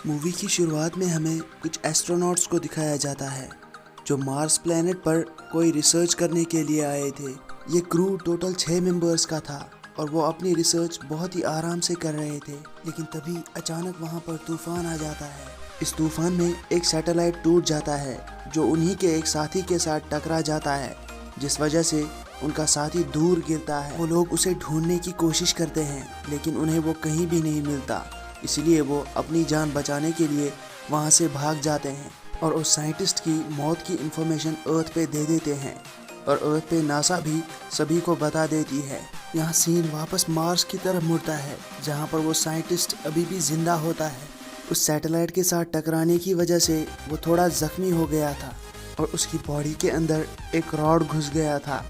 Movie की शुरुआत में हमें कुछ एस्ट्रोनॉट्स को दिखाया जाता है जो मार्स प्लैनेट पर कोई रिसर्च करने के लिए आए थे। ये क्रू टोटल 6 मेंबर्स का था और वो अपनी रिसर्च बहुत ही आराम से कर रहे थे, लेकिन तभी अचानक वहाँ पर तूफान आ जाता है। इस तूफान में एक सैटेलाइट टूट जाता है जो उन्हीं के एक साथी के साथ टकरा जाता है, जिस वजह से उनका साथी दूर गिरता है। वो लोग उसे ढूंढने की कोशिश करते हैं लेकिन उन्हें वो कहीं भी नहीं मिलता, इसलिए वो अपनी जान बचाने के लिए वहाँ से भाग जाते हैं और उस साइंटिस्ट की मौत की इंफॉर्मेशन अर्थ पे दे देते हैं और अर्थ पे नासा भी सभी को बता देती है। यहाँ सीन वापस मार्स की तरफ मुड़ता है जहाँ पर वो साइंटिस्ट अभी भी जिंदा होता है। उस सैटेलाइट के साथ टकराने की वजह से वो थोड़ा जख्मी हो गया था और उसकी बॉडी के अंदर एक रॉड घुस गया था।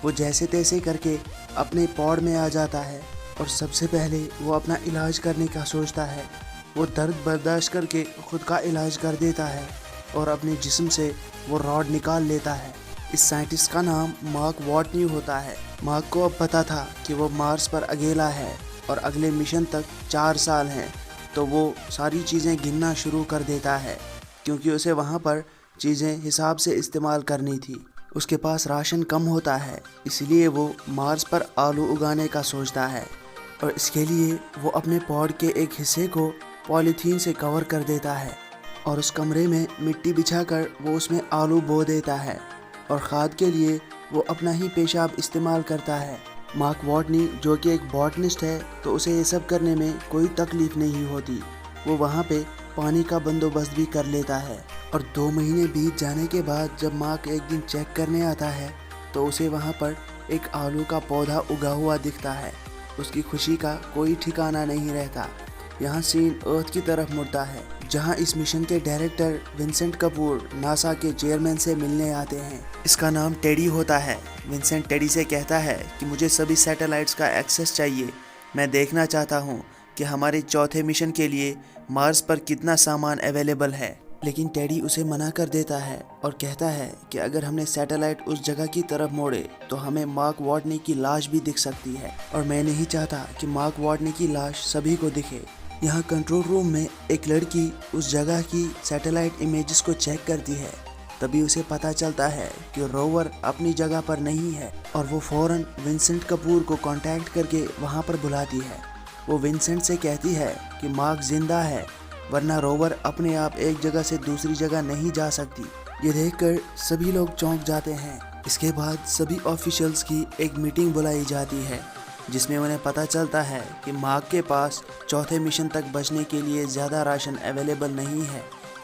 वो जैसे तैसे करके अपने पॉड में आ जाता है और सबसे पहले वो अपना इलाज करने का सोचता है। वो दर्द बर्दाश्त करके खुद का इलाज कर देता है और अपने जिस्म से वो रॉड निकाल लेता है। इस साइंटिस्ट का नाम मार्क वॉटनी होता है। मार्क को अब पता था कि वो मार्स पर अकेला है और अगले मिशन तक 4 साल हैं, तो वो सारी चीज़ें गिनना शुरू कर देता है क्योंकि उसे वहाँ पर चीज़ें हिसाब से इस्तेमाल करनी थी। उसके पास राशन कम होता है, इसलिए वो मार्स पर आलू उगाने का सोचता है और इसके लिए वो अपने पॉड के एक हिस्से को पॉलीथीन से कवर कर देता है और उस कमरे में मिट्टी बिछाकर वो उसमें आलू बो देता है और खाद के लिए वो अपना ही पेशाब इस्तेमाल करता है। मार्क वॉटनी जो कि एक बॉटनिस्ट है, तो उसे ये सब करने में कोई तकलीफ नहीं होती। वो वहाँ पे पानी का बंदोबस्त भी कर लेता है और 2 महीने बीत जाने के बाद जब मार्क एक दिन चेक करने आता है तो उसे वहाँ पर एक आलू का पौधा उगा हुआ दिखता है। उसकी खुशी का कोई ठिकाना नहीं रहता। यहाँ सीन अर्थ की तरफ मुड़ता है जहाँ इस मिशन के डायरेक्टर विंसेंट कपूर नासा के चेयरमैन से मिलने आते हैं। इसका नाम टेडी होता है। विंसेंट टेडी से कहता है कि मुझे सभी सैटेलाइट्स का एक्सेस चाहिए। मैं देखना चाहता हूँ कि हमारे चौथे मिशन के लिए मार्स पर कितना सामान अवेलेबल है, लेकिन टेडी उसे मना कर देता है और कहता है कि अगर हमने सैटेलाइट उस जगह की तरफ मोड़े तो हमें मार्क वॉटनी की लाश भी दिख सकती है और मैं नहीं चाहता कि मार्क वॉटनी की लाश सभी को दिखे। यहाँ कंट्रोल रूम में एक लड़की उस जगह की सैटेलाइट इमेजेस को चेक करती है। तभी उसे पता चलता है कि रोवर अपनी जगह पर नहीं है और वो फौरन विंसेंट कपूर को कांटेक्ट करके वहाँ पर बुलाती है। वो विंसेंट से कहती है कि मार्क जिंदा है, वरना रोवर अपने आप एक जगह से दूसरी जगह नहीं जा सकती। ये देखकर सभी लोग चौंक जाते हैं। इसके बाद सभी ऑफिशियल्स की एक मीटिंग बुलाई जाती है जिसमें उन्हें पता चलता है कि मार्क के पास चौथे मिशन तक बचने के लिए ज़्यादा राशन अवेलेबल नहीं है।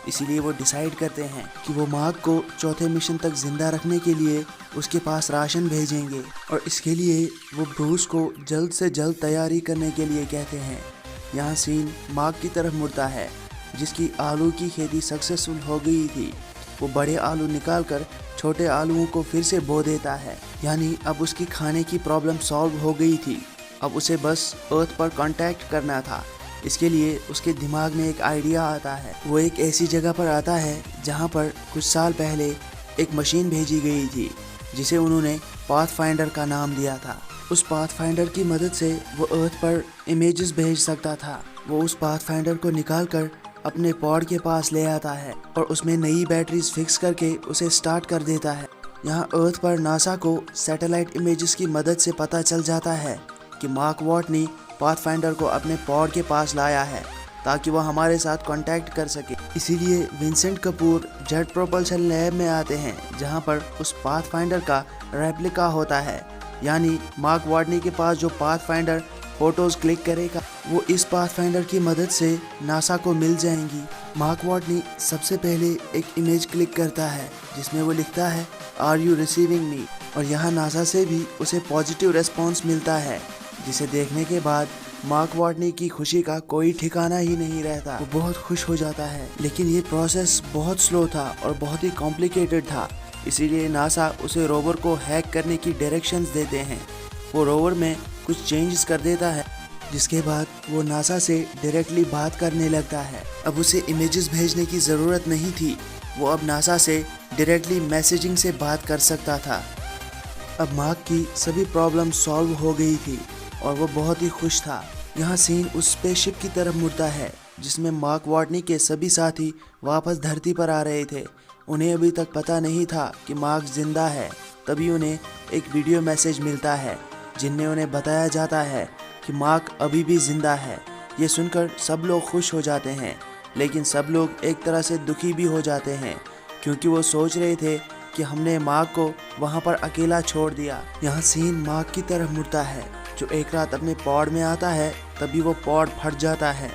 इसीलिए वो डिसाइड करते हैं कि वो मार्क को चौथे मिशन तक ज़िंदा रखने के लिए उसके पास राशन भेजेंगे और इसके लिए वो ब्रूस को जल्द से जल्द तैयारी करने के लिए कहते हैं। यहाँ सीन मार्क की तरफ मुड़ता है जिसकी आलू की खेती सक्सेसफुल हो गई थी। वो बड़े आलू निकालकर छोटे आलूओं को फिर से बो देता है, यानी अब उसकी खाने की प्रॉब्लम सॉल्व हो गई थी। अब उसे बस अर्थ पर कांटेक्ट करना था। इसके लिए उसके दिमाग में एक आइडिया आता है। वो एक ऐसी जगह पर आता है जहाँ पर कुछ साल पहले एक मशीन भेजी गई थी जिसे उन्होंने पाथफाइंडर का नाम दिया था। उस पाथफाइंडर की मदद से वो अर्थ पर इमेजेस भेज सकता था। वो उस पाथफाइंडर को निकालकर अपने पॉड के पास ले आता है और उसमें नई बैटरीज फिक्स करके उसे स्टार्ट कर देता है। यहाँ अर्थ पर नासा को सैटेलाइट इमेजेस की मदद से पता चल जाता है कि मार्क वॉटनी पाथफाइंडर को अपने पॉड के पास लाया है ताकि वह हमारे साथ कांटेक्ट कर सके। इसीलिए Vincent Kapoor jet propulsion lab में आते हैं जहाँ पर उस पाथफाइंडर का रेप्लिका होता है, यानी मार्क वॉटनी के पास जो पाथफाइंडर फोटोज क्लिक करेगा वो इस पाथफाइंडर की मदद से नासा को मिल जाएंगी। मार्क वॉटनी सबसे पहले एक इमेज क्लिक करता है जिसमें वो लिखता है आर यू रिसीविंग मी, और यहाँ नासा से भी उसे पॉजिटिव रेस्पॉन्स मिलता है, जिसे देखने के बाद मार्क वॉटनी की खुशी का कोई ठिकाना ही नहीं रहता। वो बहुत खुश हो जाता है, लेकिन ये प्रोसेस बहुत स्लो था और बहुत ही कॉम्प्लिकेटेड था, इसीलिए नासा उसे रोवर को हैक करने की डायरेक्शंस देते हैं। वो रोवर में कुछ चेंजेस कर देता है जिसके बाद वो नासा से डायरेक्टली बात करने लगता है। अब उसे इमेजेस भेजने की ज़रूरत नहीं थी, वो अब नासा से डायरेक्टली मैसेजिंग से बात कर सकता था। अब मार्क की सभी प्रॉब्लम सॉल्व हो गई थी और वो बहुत ही खुश था। यहाँ सीन उस स्पेसशिप की तरफ मुड़ता है जिसमें मार्क वाटनी के सभी साथी वापस धरती पर आ रहे थे। उन्हें अभी तक पता नहीं था कि मार्क जिंदा है। तभी उन्हें एक वीडियो मैसेज मिलता है जिनमें उन्हें बताया जाता है कि मार्क अभी भी जिंदा है। ये सुनकर सब लोग खुश हो जाते हैं, लेकिन सब लोग एक तरह से दुखी भी हो जाते हैं क्योंकि वो सोच रहे थे कि हमने मार्क को वहाँ पर अकेला छोड़ दिया। यहाँ सीन मार्क की तरफ मुड़ता है जो एक रात अपने पॉड में आता है। तभी वो पॉड फट जाता है।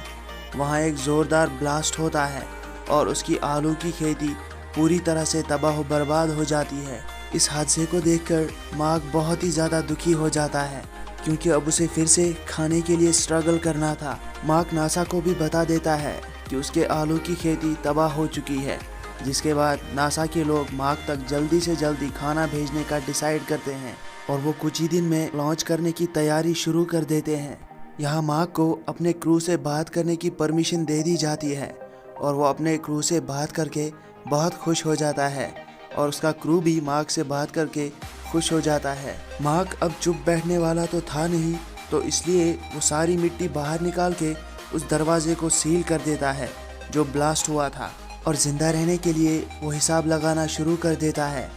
वहाँ एक ज़ोरदार ब्लास्ट होता है और उसकी आलू की खेती पूरी तरह से तबाह बर्बाद हो जाती है। इस हादसे को देखकर मार्क बहुत ही ज़्यादा दुखी हो जाता है क्योंकि अब उसे फिर से खाने के लिए स्ट्रगल करना था। मार्क नासा को भी बता देता है कि उसके आलू की खेती तबाह हो चुकी है, जिसके बाद नासा के लोग मार्क तक जल्दी से जल्दी खाना भेजने का डिसाइड करते हैं और वो कुछ ही दिन में लॉन्च करने की तैयारी शुरू कर देते हैं। यहाँ मार्क को अपने क्रू से बात करने की परमिशन दे दी जाती है और वो अपने क्रू से बात करके बहुत खुश हो जाता है और उसका क्रू भी मार्क से बात करके खुश हो जाता है। मार्क अब चुप बैठने वाला तो था नहीं, तो इसलिए वो सारी मिट्टी बाहर निकाल के उस दरवाजे को सील कर देता है जो ब्लास्ट हुआ था और ज़िंदा रहने के लिए वो हिसाब लगाना शुरू कर देता है।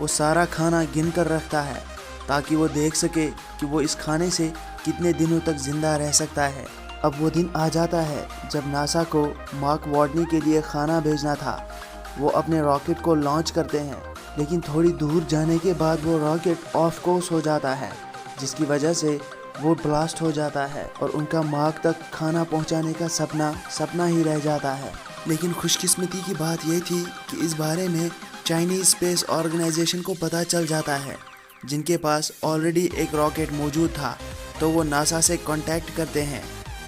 वो सारा खाना गिन कर रखता है ताकि वो देख सके कि वो इस खाने से कितने दिनों तक ज़िंदा रह सकता है। अब वो दिन आ जाता है जब नासा को मार्क वाटनी के लिए खाना भेजना था। वो अपने रॉकेट को लॉन्च करते हैं, लेकिन थोड़ी दूर जाने के बाद वो रॉकेट ऑफ कोर्स हो जाता है, जिसकी वजह से वो ब्लास्ट हो जाता है और उनका मार्क तक खाना पहुंचाने का सपना ही रह जाता है। लेकिन खुशकिस्मती की बात यह थी कि इस बारे में चाइनीज़ स्पेस ऑर्गेनाइजेशन को पता चल जाता है, जिनके पास ऑलरेडी एक रॉकेट मौजूद था। तो वो नासा से कांटेक्ट करते हैं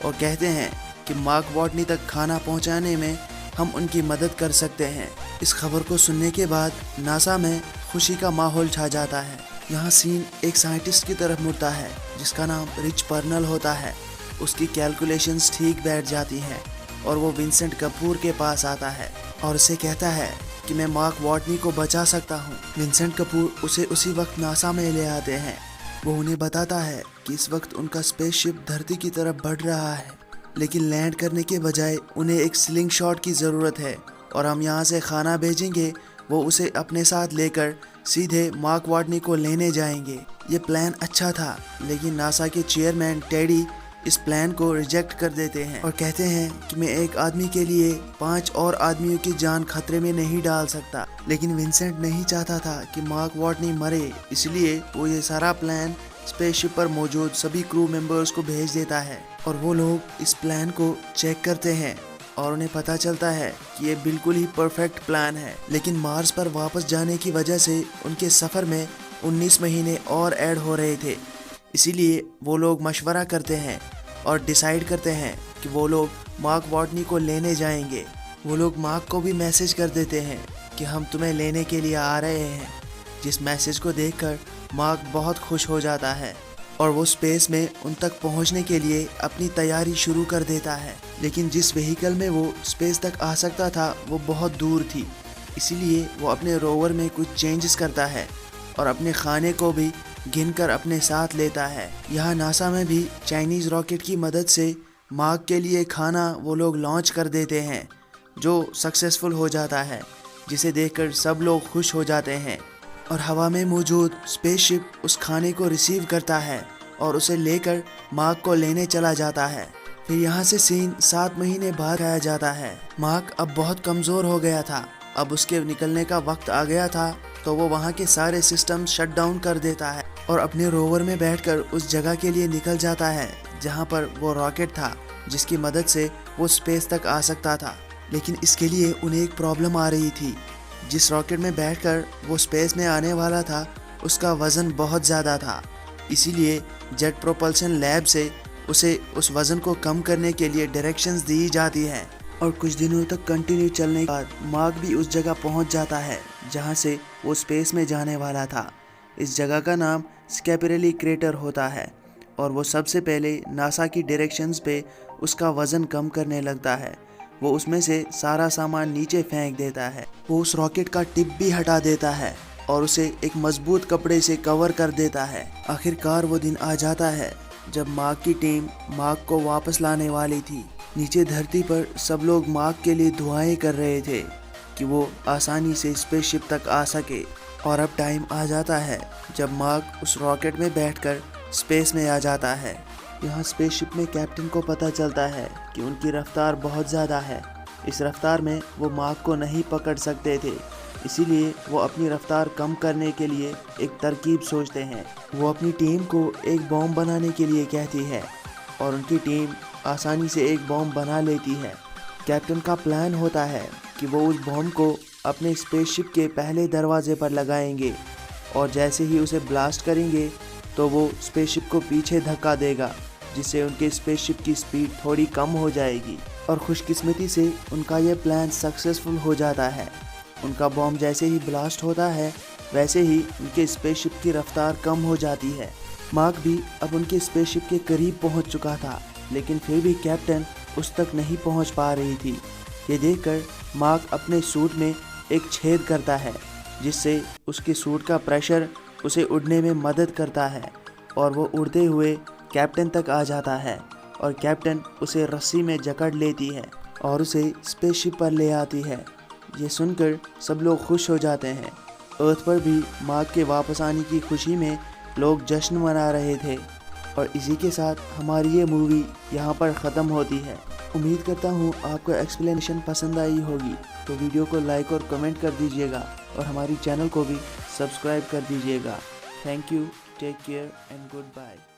और कहते हैं कि मार्क वाटनी तक खाना पहुंचाने में हम उनकी मदद कर सकते हैं। इस खबर को सुनने के बाद नासा में खुशी का माहौल छा जाता है। यहाँ सीन एक साइंटिस्ट की तरफ मुड़ता है जिसका नाम रिच पर्नल होता है। उसकी कैलकुलेशंस ठीक बैठ जाती हैं और वो विंसेंट कपूर के पास आता है और उसे कहता है कि मैं मार्क वाटनी को बचा सकता हूँ। विंसेंट कपूर उसे उसी वक्त नासा में ले आते हैं। वो उन्हें बताता है कि इस वक्त उनका स्पेसशिप धरती की तरफ बढ़ रहा है, लेकिन लैंड करने के बजाय उन्हें एक स्लिंग शॉट की ज़रूरत है और हम यहाँ से खाना भेजेंगे। वो उसे अपने साथ लेकर सीधे मार्क वाटनी को लेने जाएंगे। ये प्लान अच्छा था, लेकिन नासा के चेयरमैन टेडी इस प्लान को रिजेक्ट कर देते हैं और कहते हैं कि मैं एक आदमी के लिए 5 और आदमियों की जान खतरे में नहीं डाल सकता। लेकिन विंसेंट नहीं चाहता था कि मार्क वाटनी मरे, इसलिए वो ये सारा प्लान स्पेसशिप पर मौजूद सभी क्रू मेंबर्स को भेज देता है और वो लोग इस प्लान को चेक करते हैं और उन्हें पता चलता है कि ये बिल्कुल ही परफेक्ट प्लान है। लेकिन मार्स पर वापस जाने की वजह से उनके सफ़र में 19 महीने और ऐड हो रहे थे, इसीलिए वो लोग मशवरा करते हैं और डिसाइड करते हैं कि वो लोग मार्क वाटनी को लेने जाएंगे। वो लोग मार्क को भी मैसेज कर देते हैं कि हम तुम्हें लेने के लिए आ रहे हैं, जिस मैसेज को देखकर मार्क बहुत खुश हो जाता है और वो स्पेस में उन तक पहुंचने के लिए अपनी तैयारी शुरू कर देता है। लेकिन जिस व्हीकल में वो स्पेस तक आ सकता था वो बहुत दूर थी, इसीलिए वो अपने रोवर में कुछ चेंजेस करता है और अपने खाने को भी गिनकर अपने साथ लेता है। यहाँ नासा में भी चाइनीज़ रॉकेट की मदद से मार्क के लिए खाना वो लोग लॉन्च कर देते हैं, जो सक्सेसफुल हो जाता है, जिसे देखकर सब लोग खुश हो जाते हैं और हवा में मौजूद स्पेसशिप उस खाने को रिसीव करता है और उसे लेकर मार्क को लेने चला जाता है। फिर यहाँ से सीन 7 महीने बाद आया जाता है। मार्क अब बहुत कमज़ोर हो गया था, अब उसके निकलने का वक्त आ गया था, तो वो वहाँ के सारे सिस्टम शट डाउन कर देता है और अपने रोवर में बैठकर उस जगह के लिए निकल जाता है जहाँ पर वो रॉकेट था, जिसकी मदद से वो स्पेस तक आ सकता था। लेकिन इसके लिए उन्हें एक प्रॉब्लम आ रही थी। जिस रॉकेट में बैठकर वो स्पेस में आने वाला था उसका वज़न बहुत ज़्यादा था, इसीलिए जेट प्रोपल्शन लैब से उसे उस वज़न को कम करने के लिए डायरेक्शंस दी जाती हैं। और कुछ दिनों तक कंटिन्यू चलने के बाद मार्क भी उस जगह पहुंच जाता है जहां से वो स्पेस में जाने वाला था। इस जगह का नाम स्कैपिरेली क्रेटर होता है और वो सबसे पहले नासा की डायरेक्शंस पे उसका वज़न कम करने लगता है। वो उसमें से सारा सामान नीचे फेंक देता है। वो उस रॉकेट का टिप भी हटा देता है और उसे एक मजबूत कपड़े से कवर कर देता है। आखिरकार वो दिन आ जाता है जब मार्क की टीम मार्क को वापस लाने वाली थी। नीचे धरती पर सब लोग मार्क के लिए दुआएं कर रहे थे कि वो आसानी से स्पेसशिप तक आ सके। और अब टाइम आ जाता है जब मार्क उस रॉकेट में बैठकर स्पेस में आ जाता है। यहाँ स्पेसशिप में कैप्टन को पता चलता है कि उनकी रफ्तार बहुत ज़्यादा है। इस रफ्तार में वो मार्क को नहीं पकड़ सकते थे, इसीलिए वो अपनी रफ्तार कम करने के लिए एक तरकीब सोचते हैं। वो अपनी टीम को एक बॉम्ब बनाने के लिए कहती है और उनकी टीम आसानी से एक बॉम्ब बना लेती है। कैप्टन का प्लान होता है कि वो उस बॉम्ब को अपने स्पेसशिप के पहले दरवाजे पर लगाएंगे और जैसे ही उसे ब्लास्ट करेंगे तो वो स्पेसशिप को पीछे धक्का देगा, जिससे उनके स्पेसशिप की स्पीड थोड़ी कम हो जाएगी। और खुशकिस्मती से उनका यह प्लान सक्सेसफुल हो जाता है। उनका बॉम्ब जैसे ही ब्लास्ट होता है वैसे ही उनके स्पेसशिप की रफ्तार कम हो जाती है। मार्क भी अब उनके स्पेसशिप के करीब पहुंच चुका था, लेकिन फिर भी कैप्टन उस तक नहीं पहुंच पा रही थी। ये देखकर मार्क अपने सूट में एक छेद करता है, जिससे उसके सूट का प्रेशर उसे उड़ने में मदद करता है और वो उड़ते हुए कैप्टन तक आ जाता है और कैप्टन उसे रस्सी में जकड़ लेती है और उसे स्पेसशिप पर ले आती है। ये सुनकर सब लोग खुश हो जाते हैं। अर्थ पर भी मार्क के वापस आने की खुशी में लोग जश्न मना रहे थे। और इसी के साथ हमारी ये मूवी यहाँ पर ख़त्म होती है। उम्मीद करता हूँ आपको एक्सप्लेनेशन पसंद आई होगी, तो वीडियो को लाइक और कमेंट कर दीजिएगा और हमारी चैनल को भी सब्सक्राइब कर दीजिएगा। Thank you, take care and good bye.